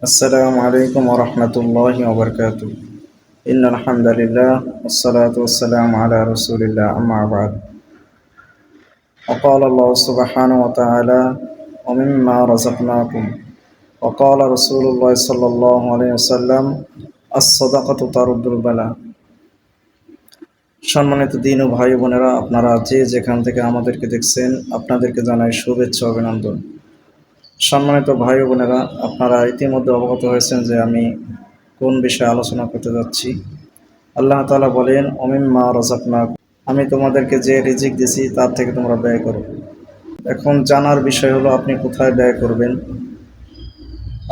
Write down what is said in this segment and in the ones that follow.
السلام عليكم ورحمة الله وبركاته. إن الحمد لله والصلاة والسلام على رسول الله أما بعد. وقال الله سبحانه وتعالى ومما رزقناكم وقال رسول الله صلى الله عليه وسلم الصدقة ترد البلاء. সম্মানিত দিন ও ভাই বোনেরা, আপনারা যে যেখান থেকে আমাদেরকে দেখছেন আপনাদেরকে জানাই শুভেচ্ছা অভিনন্দন। সম্মানিত ভাই ও বোনেরা, আপনারা ইতিমধ্যে অবগত হয়েছেন যে আমি কোন বিষয়ে আলোচনা করতে যাচ্ছি। আল্লাহ তাআলা বলেন ওমিম্মা রাযাকনাকুম, আমি তোমাদেরকে যে রিজিক দিছি তার থেকে তোমরা ব্যয় করো। এখন জানার বিষয় হলো আপনি কোথায় ব্যয় করবেন,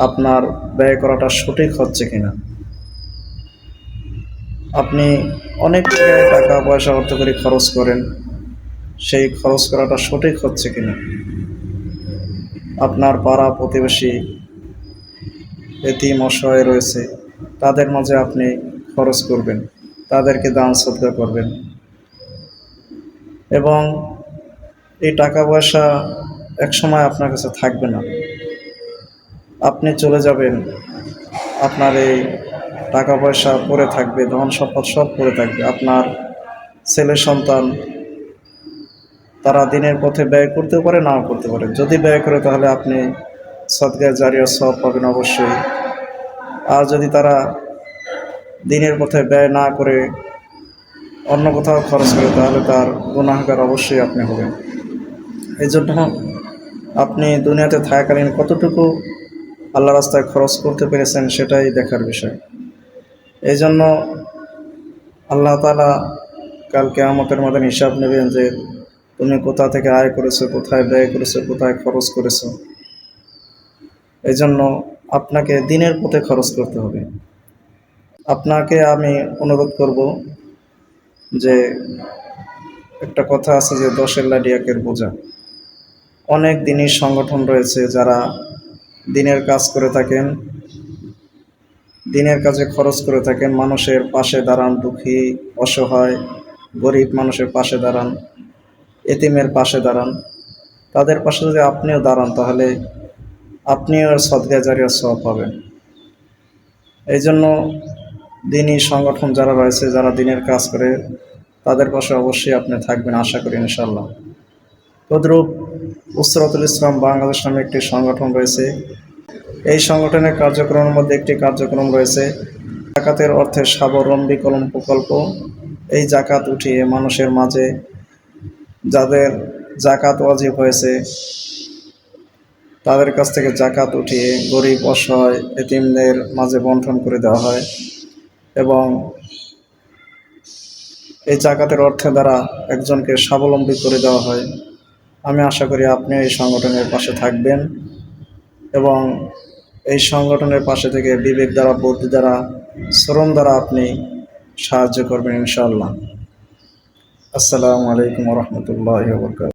আপনার ব্যয় করাটা সঠিক হচ্ছে কিনা। আপনি অনেক জায়গায় টাকা পয়সা অর্থ করে খরচ করেন, সেই খরচ করাটা সঠিক হচ্ছে কিনা। আপনার পাড়া প্রতিবেশী এতিম অসহায় রয়েছে, তাদের মাঝে আপনি খরচ করবেন, তাদেরকে দান সদকা করবেন। এবং এই টাকা পয়সা একসময় আপনার কাছে থাকবে না, আপনি চলে যাবেন, আপনার এই টাকা পয়সা পড়ে থাকবে, ধন সম্পদ সব পড়ে থাকবে। আপনার ছেলে সন্তান তারা দিনের পথে ব্যয় করতেও পারে, নাও করতে পারে। যদি ব্যয় করে তাহলে আপনি সদকায়ে জারিয়া সওয়াব পাবেন অবশ্যই। আর যদি তারা দিনের পথে ব্যয় না করে অন্য কোথাও খরচ করে তাহলে তার গুনাহগার অবশ্যই আপনি হবেন। এই জন্য আপনি দুনিয়াতে থাকাকালীন কতটুকু আল্লাহ রাস্তায় খরচ করতে পেরেছেন সেটাই দেখার বিষয়। এই জন্য আল্লাহ তাআলা কাল কিয়ামতের মাঠে হিসাব নেবেন যে তুমি কোথা থেকে আয় করেছো, কোথায় ব্যয় করেছো, কোথায় খরচ করেছো। এই জন্য আপনাকে দিনের পথে খরচ করতে হবে। আপনাকে আমি অনুরোধ করব যে একটা কথা আছে যে 10-এর লাঠি 1-এর বোঝা। অনেক দিনই সংগঠন রয়েছে যারা দিনের কাজ করে থাকেন, দিনের কাজে খরচ করে থাকেন, মানুষের পাশে দাঁড়ান, দুঃখী অসহায় গরিব মানুষের পাশে দাঁড়ান, এতিমের পাশে দাঁড়ান। তাদের পাশে যদি আপনিও দাঁড়ান তাহলে আপনিও সদকায়ে জারিয়া সওয়াব পাবেন। এই জন্য দিনই সংগঠন যারা রয়েছে, যারা দিনের কাজ করে, তাদের পাশে অবশ্যই আপনি থাকবেন আশা করি ইনশাআল্লাহ। তদ্রূপ উসরাতুল ইসলাম বাংলাদেশ নামে একটি সংগঠন রয়েছে। এই সংগঠনের কার্যক্রমের মধ্যে একটি কার্যক্রম রয়েছে জাকাতের অর্থে স্বাবলম্বী কলম প্রকল্প। এই জাকাত উঠিয়ে মানুষের মাঝে যাদের জাকাত ওয়াজিব হয়েছে তাদের কাছ থেকে জাকাত উঠিয়ে গরিব অসহায় এতিমদের মাঝে বন্টন করে দেওয়া হয় এবং এই জাকাতের অর্থের দ্বারা একজনকে স্বাবলম্বী করে দেওয়া হয়। আমি আশা করি আপনি এই সংগঠনের পাশে থাকবেন এবং এই সংগঠনের পাশে থেকে বিবেক দ্বারা, বুদ্ধি দ্বারা, শ্রম দ্বারা আপনি সাহায্য করবেন ইনশাআল্লাহ। আসসালামু আলাইকুম ওয়া রাহমাতুল্লাহি ওয়া বারাকাতুহু।